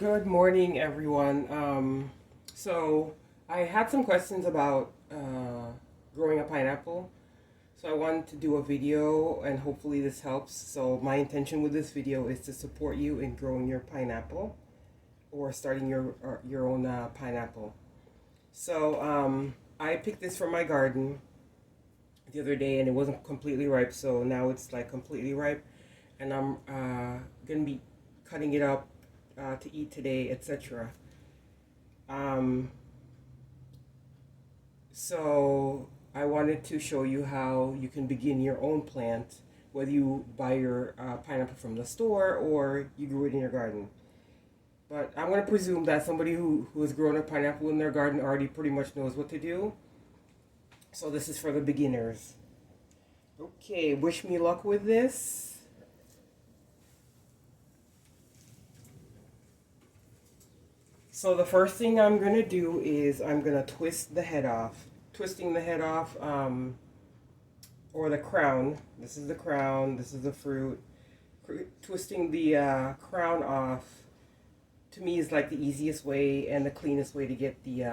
Good morning, everyone. So I had some questions about growing a pineapple. So I wanted to do a video, and hopefully this helps. So my intention with this video is to support you in growing your pineapple or starting your own pineapple. So I picked this from my garden the other day, and it wasn't completely ripe. So now it's like completely ripe, and I'm gonna be cutting it up to eat today, etc. Um, so I wanted to show you how you can begin your own plant, whether you buy your pineapple from the store or you grew it in your garden. But I'm going to presume that somebody who has grown a pineapple in their garden already pretty much knows what to do. So this is for the beginners. Okay, wish me luck with this. So the first thing I'm going to do is I'm going to twist the head off. Twisting the head off, or the crown. This is the crown, this is the fruit. Twisting the crown off, to me, is like the easiest way and the cleanest way to get the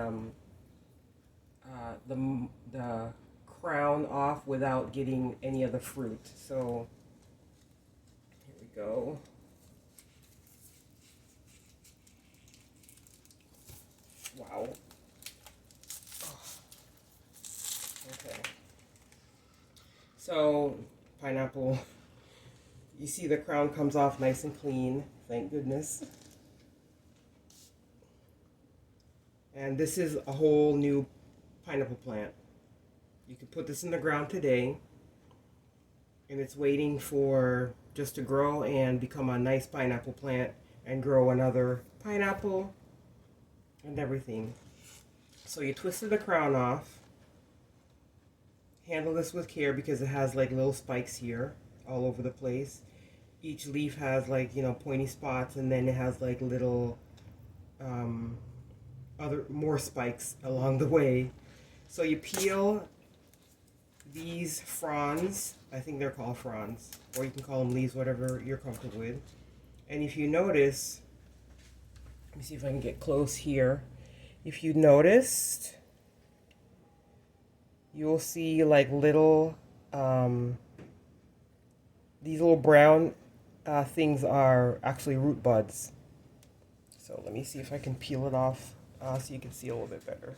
crown off without getting any of the fruit. So here we go. Wow. Okay. So, pineapple, you see the crown comes off nice and clean, thank goodness. And this is a whole new pineapple plant. You can put this in the ground today, and it's waiting for just to grow and become a nice pineapple plant and grow another pineapple and everything. So you twisted the crown off. Handle this with care because it has like little spikes here all over the place. Each leaf has like, pointy spots, and then it has like little other more spikes along the way. So you peel these fronds. I think they're called fronds, or you can call them leaves, whatever you're comfortable with. And if you notice, let me see if I can get close here. If you noticed, you'll see like little these little brown things are actually root buds. So let me see if I can peel it off so you can see a little bit better.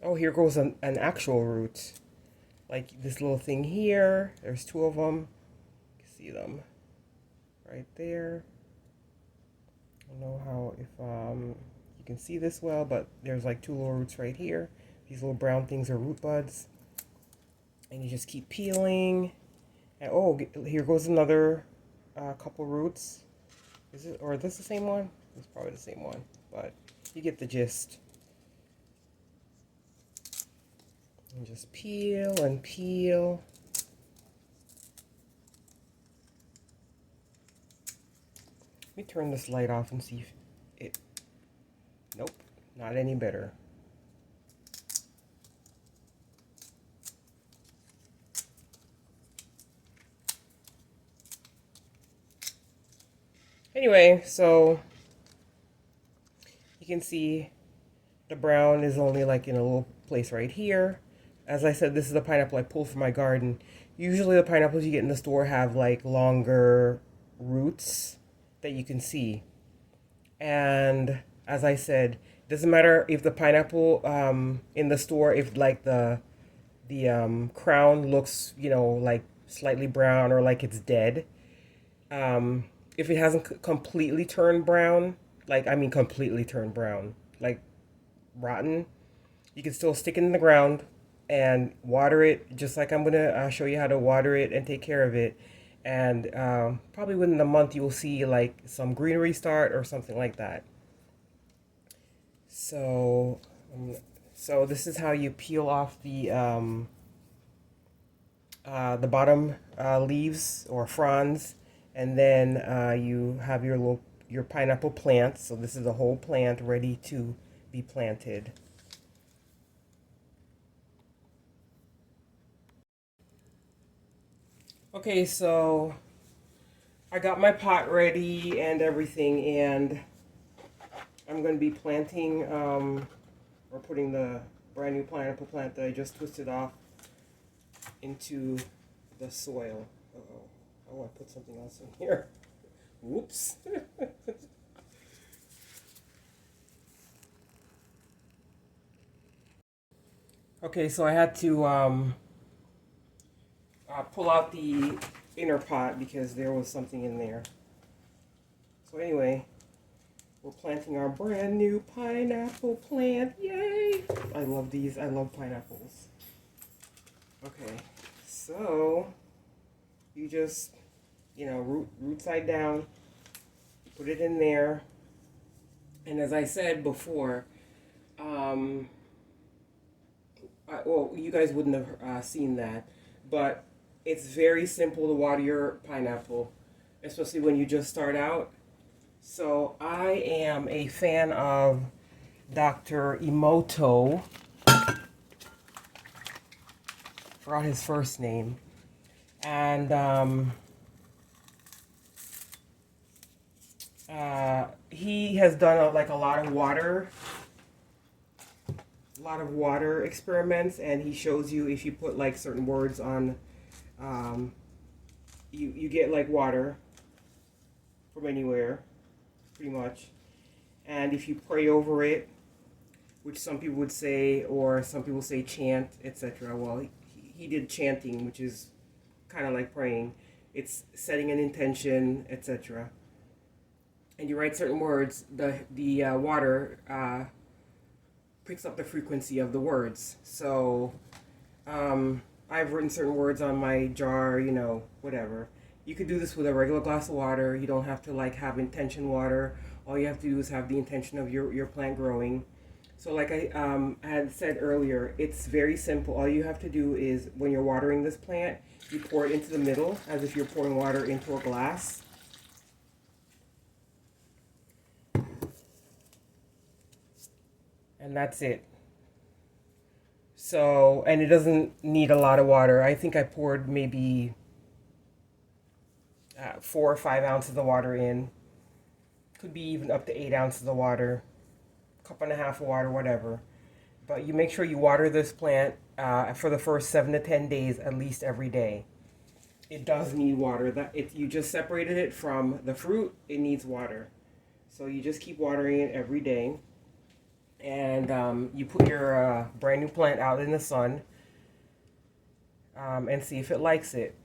Oh, here goes an actual root. Like this little thing here. There's two of them. You can see them right there. I don't know how, if you can see this well, but there's like two little roots right here. These little brown things are root buds. And you just keep peeling. And oh, here goes another couple roots. Is it, or is this the same one? It's probably the same one, but you get the gist. And just peel and peel. Let me turn this light off and see if it... Nope, not any better. Anyway, so you can see the brown is only like in a little place right here. As I said, this is a pineapple I pulled from my garden. Usually the pineapples you get in the store have like longer roots that you can see. And as I said, it doesn't matter if the pineapple in the store, if like the crown looks, like slightly brown or like it's dead. If it hasn't completely turned brown, completely turned brown, like rotten, you can still stick it in the ground and water it, just like I'm going to show you how to water it and take care of it. And probably within a month you'll see like some greenery start or something like that. So this is how you peel off the bottom leaves or fronds, and then you have your pineapple plant. So this is a whole plant ready to be planted. Okay, so I got my pot ready and everything, and I'm going to be planting or putting the brand new pineapple plant that I just twisted off into the soil. Uh-oh. I want to put something else in here. Whoops. Okay, so I had to pull out the inner pot because there was something in there. So anyway, we're planting our brand new pineapple plant. Yay! I love these. I love pineapples. Okay, so you just, root side down, put it in there. And as I said before, well, you guys wouldn't have seen that, but it's very simple to water your pineapple, especially when you just start out. So I am a fan of Dr. Emoto. Forgot his first name. And he has done a lot of water experiments, and he shows you if you put like certain words on, you get like water from anywhere, pretty much. And if you pray over it, which some people would say, or some people say chant, etc. Well, he did chanting, which is kind of like praying. It's setting an intention, etc. And you write certain words, the water picks up the frequency of the words. So I've written certain words on my jar, whatever. You could do this with a regular glass of water. You don't have to like have intention water. All you have to do is have the intention of your plant growing. So like I had said earlier, it's very simple. All you have to do is, when you're watering this plant, you pour it into the middle as if you're pouring water into a glass. And that's it. So, and it doesn't need a lot of water. I think I poured maybe 4 or 5 ounces of water in. Could be even up to 8 ounces of water. Cup and a half of water, whatever. But you make sure you water this plant for the first 7 to 10 days, at least every day. It does need water. You just separated it from the fruit. It needs water. So you just keep watering it every day. And you put your brand new plant out in the sun and see if it likes it.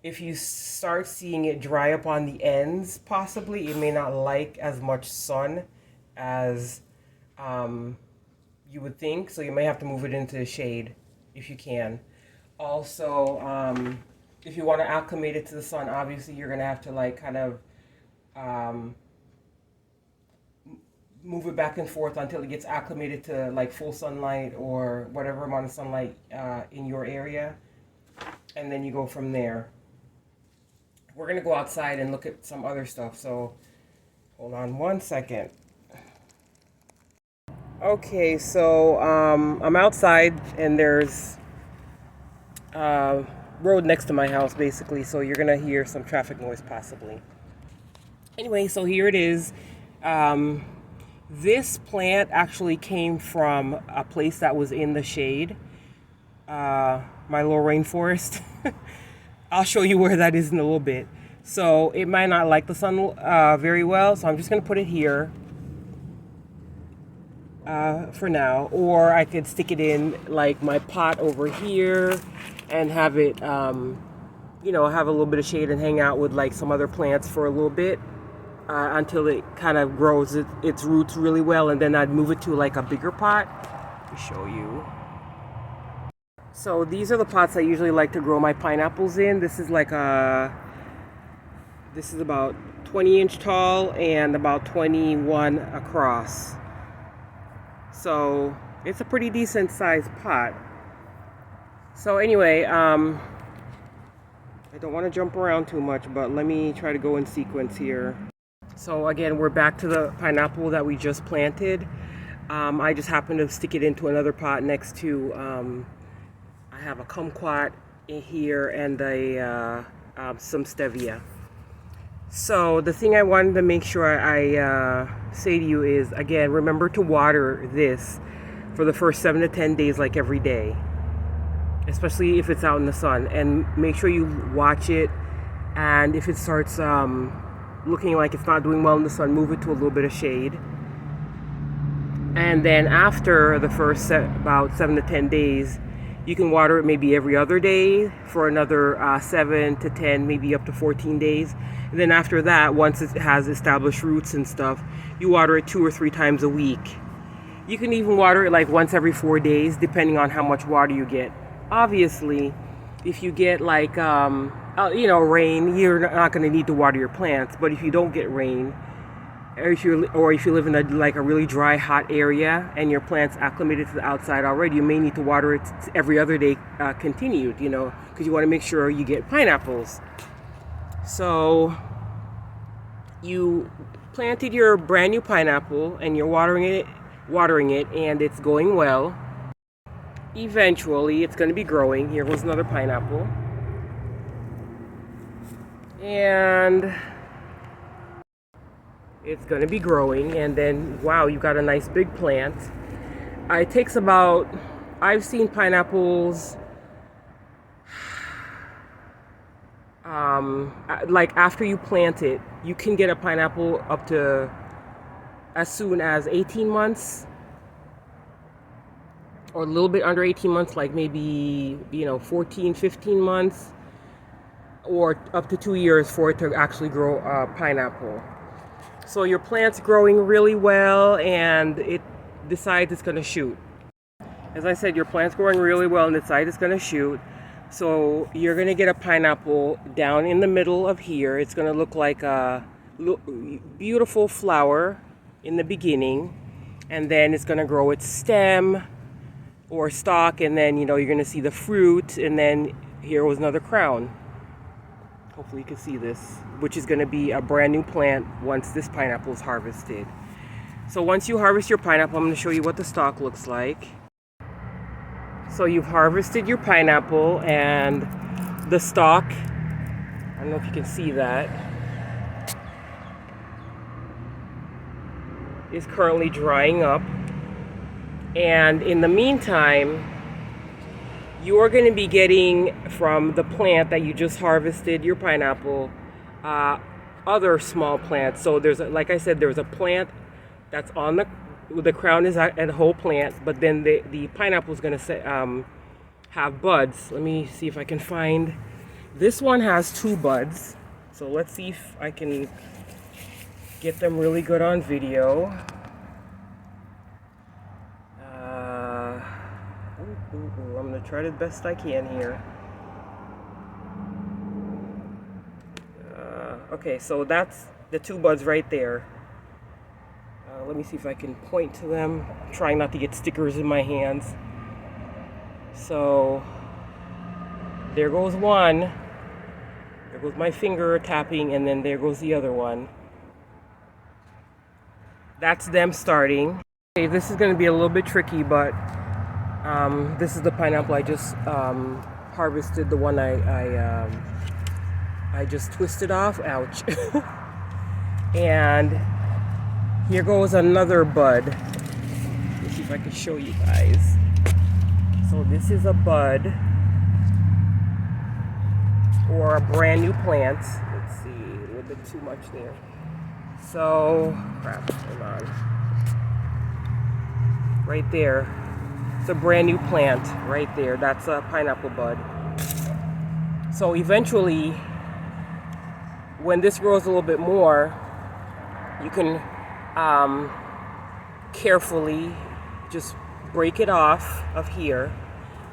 If you start seeing it dry up on the ends, possibly, it may not like as much sun as you would think. So you may have to move it into the shade if you can. Also, if you want to acclimate it to the sun, obviously you're going to have to like kind of move it back and forth until it gets acclimated to like full sunlight or whatever amount of sunlight in your area, and then you go from there. We're gonna go outside and look at some other stuff, so hold on one second. Okay, so I'm outside and there's a road next to my house basically, so you're gonna hear some traffic noise possibly. Anyway, so here it is. This plant actually came from a place that was in the shade, my little rainforest. I'll show you where that is in a little bit. So it might not like the sun very well, so I'm just going to put it here for now. Or I could stick it in like my pot over here and have it, have a little bit of shade and hang out with like some other plants for a little bit. Until it kind of grows its roots really well, and then I'd move it to like a bigger pot. Let me show you. So these are the pots I usually like to grow my pineapples in. This is about 20 inch tall and about 21 across. So it's a pretty decent sized pot. So anyway, I don't want to jump around too much, but let me try to go in sequence here. So again, we're back to the pineapple that we just planted. I just happen to stick it into another pot next to, I have a kumquat in here and some stevia. So the thing I wanted to make sure I say to you is, again, remember to water this for the first 7 to 10 days, like every day, especially if it's out in the sun. And make sure you watch it, and if it starts looking like it's not doing well in the sun, move it to a little bit of shade. And then after the first about 7 to 10 days, you can water it maybe every other day for another 7 to 10, maybe up to 14 days. And then after that, once it has established roots and stuff, you water it 2 or 3 times a week. You can even water it like once every 4 days, depending on how much water you get. Obviously, if you get like, rain, you're not going to need to water your plants. But if you don't get rain, or if you live in a really dry, hot area and your plant's acclimated to the outside already, you may need to water it every other day continued, because you want to make sure you get pineapples. So you planted your brand new pineapple and you're watering it, and it's going well. Eventually, it's going to be growing. Here goes another pineapple. And it's going to be growing, and then wow, you got a nice big plant. It takes about, I've seen pineapples like after you plant it, you can get a pineapple up to as soon as 18 months or a little bit under 18 months, like maybe 14, 15 months, or up to 2 years for it to actually grow a pineapple. So your plant's growing really well and it decides it's going to shoot. As I said, your plant's growing really well and decides it's going to shoot. So you're going to get a pineapple down in the middle of here. It's going to look like a beautiful flower in the beginning. And then it's going to grow its stem or stalk. And then, you're going to see the fruit. And then here was another crown. Hopefully you can see this, which is going to be a brand new plant once this pineapple is harvested. So once you harvest your pineapple, I'm going to show you what the stalk looks like. So you've harvested your pineapple, and the stalk, I don't know if you can see that, is currently drying up. And in the meantime, you're going to be getting from the plant that you just harvested your pineapple, other small plants. So like I said, there's a plant that's on the crown is a whole plant, but then the pineapple is going to have buds. Let me see if I can find. This one has 2 buds. So let's see if I can get them really good on video. I'm going to try the best I can here. Okay, so that's the 2 buds right there. Let me see if I can point to them. I'm trying not to get stickers in my hands. So there goes one. There goes my finger tapping, and then there goes the other one. That's them starting. Okay, this is going to be a little bit tricky, but this is the pineapple I just harvested. The one I just twisted off. Ouch. And here goes another bud. Let's see if I can show you guys. So this is a bud, or a brand new plant. Let's see, a little bit too much there. So, crap, hold on. Right there. It's a brand new plant right there. That's a pineapple bud. So eventually, when this grows a little bit more, you can carefully just break it off of here,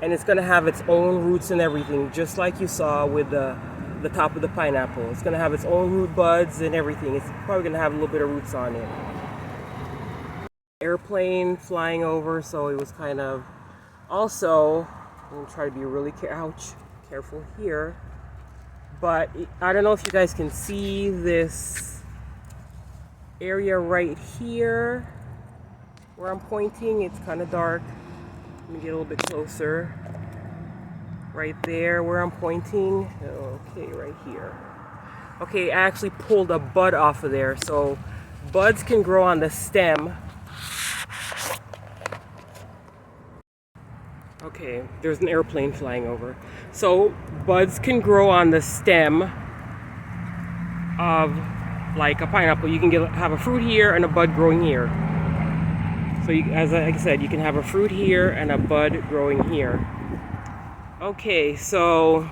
and it's going to have its own roots and everything, just like you saw with the top of the pineapple. It's going to have its own root buds and everything. It's probably going to have a little bit of roots on it. Airplane flying over, so it was kind of also, I'm going to try to be really careful here, but I don't know if you guys can see this area right here Where I'm pointing, it's kind of dark. Let me get a little bit closer. Right there where I'm pointing. Okay, right here. Okay, I actually pulled a bud off of there. So buds can grow on the stem. Okay, there's an airplane flying over. So buds can grow on the stem of like a pineapple. You can have a fruit here and a bud growing here. So as I said, you can have a fruit here and a bud growing here. Okay, so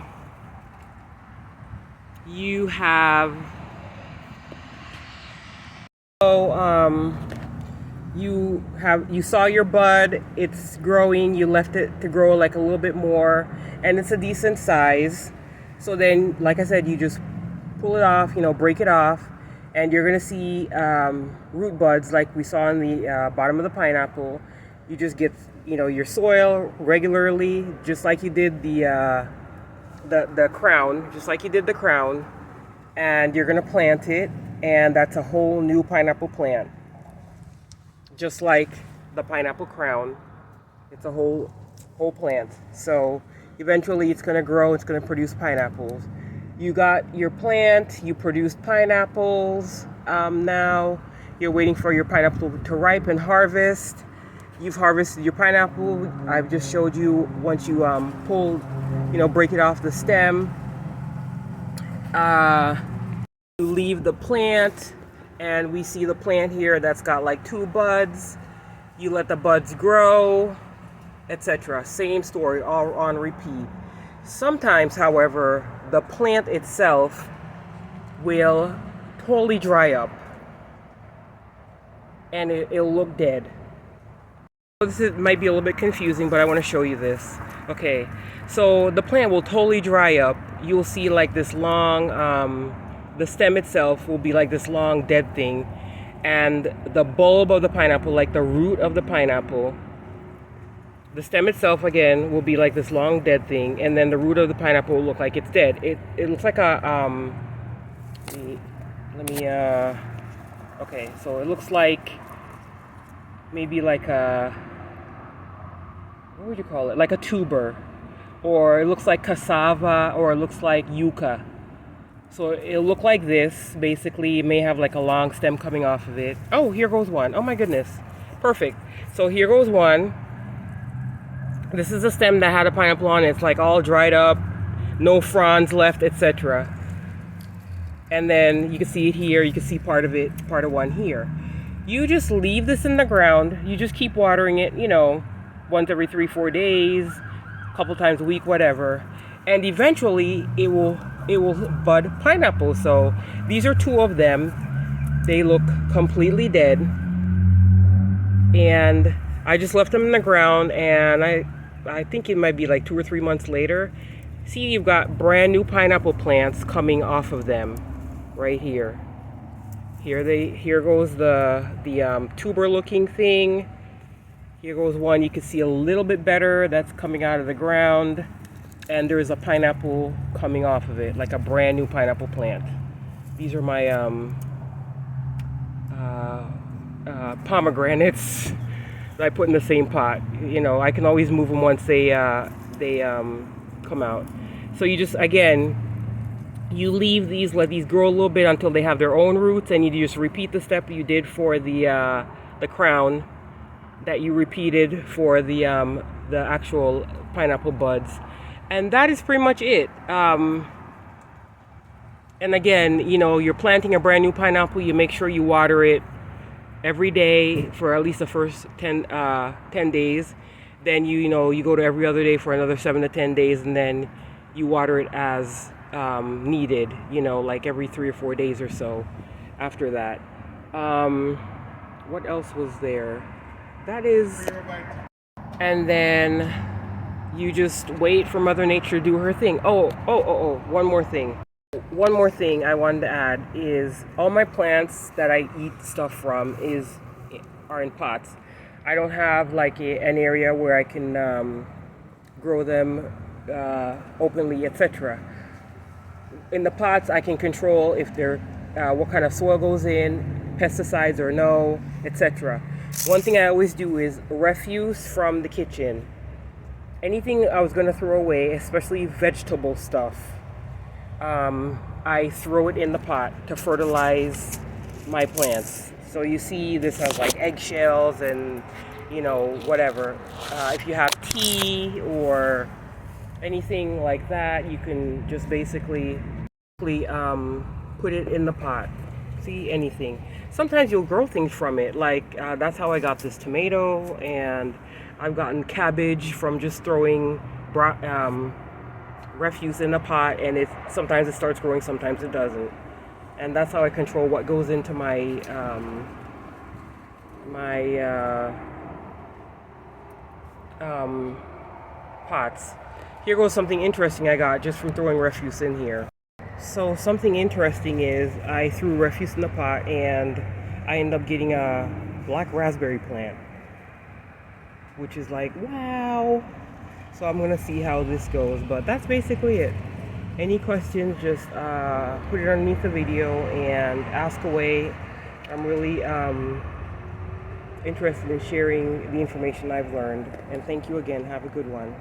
you have you saw your bud, it's growing, you left it to grow like a little bit more, and it's a decent size. So then, like I said, you just pull it off, break it off, and you're gonna see root buds like we saw in the bottom of the pineapple. You just get your soil regularly, just like you did the crown, and you're gonna plant it, and that's a whole new pineapple plant, just like the pineapple crown. It's a whole plant. So eventually it's gonna grow, it's gonna produce pineapples. You got your plant, you produced pineapples. Now you're waiting for your pineapple to ripen, harvest. You've harvested your pineapple. I've just showed you once you break it off the stem. You leave the plant, and we see the plant here that's got like 2 buds. You let the buds grow, etc. Same story, all on repeat. Sometimes, however, the plant itself will totally dry up, and it'll look dead. Might be a little bit confusing, but I want to show you this. Okay, so the plant will totally dry up. You'll see like this long, the stem itself will be like this long dead thing, and the bulb of the pineapple, like the root of the pineapple, the stem itself again will be like this long dead thing, and then the root of the pineapple will look like it's dead. It looks like a okay, so it looks like maybe like a, what would you call it? Like a tuber, or it looks like cassava, or it looks like yucca. So it'll look like this. Basically, it may have like a long stem coming off of it. Oh, here goes one. Oh my goodness. Perfect. So here goes one. This is a stem that had a pineapple on it. It's like all dried up, no fronds left, etc. And then you can see it here. You can see part of it, part of one here. You just leave this in the ground. You just keep watering it, once every 3-4 days, a couple times a week, whatever. And eventually it will bud pineapples. So these are 2 of them. They look completely dead. And I just left them in the ground, and I think it might be like 2 or 3 months later. See, you've got brand new pineapple plants coming off of them right here. Here goes the tuber looking thing. Here goes one you can see a little bit better that's coming out of the ground, and there's a pineapple coming off of it, like a brand new pineapple plant. These are my pomegranates that I put in the same pot. I can always move them once they come out. So you just, again, you leave these, let these grow a little bit until they have their own roots, and you just repeat the step you did for the crown that you repeated for the actual pineapple buds. And that is pretty much it. And again, you're planting a brand new pineapple. You make sure you water it every day for at least the first 10 days. Then you go to every other day for another 7 to 10 days, and then you water it as needed, like every 3 or 4 days or so after that. What else was there? That is, and then you just wait for Mother Nature to do her thing. Oh, one more thing I wanted to add is all my plants that I eat stuff from are in pots. I don't have like an area where I can grow them openly, etc. In the pots, I can control if they're what kind of soil goes in, pesticides or no, etc. One thing I always do is refuse from the kitchen. Anything I was going to throw away, especially vegetable stuff, I throw it in the pot to fertilize my plants. So you see this has like eggshells and, you know, whatever. If you have tea or anything like that, you can just basically put it in the pot. See, anything. Sometimes you'll grow things from it. Like that's how I got this tomato, and I've gotten cabbage from just throwing refuse in the pot, and sometimes it starts growing, sometimes it doesn't. And that's how I control what goes into my pots. Here goes something interesting I got just from throwing refuse in here. So something interesting is I threw refuse in the pot and I ended up getting a black raspberry plant, which is like, wow. So I'm gonna see how this goes, but that's basically it. Any questions, just put it underneath the video and ask away. I'm really interested in sharing the information I've learned, and thank you again. Have a good one.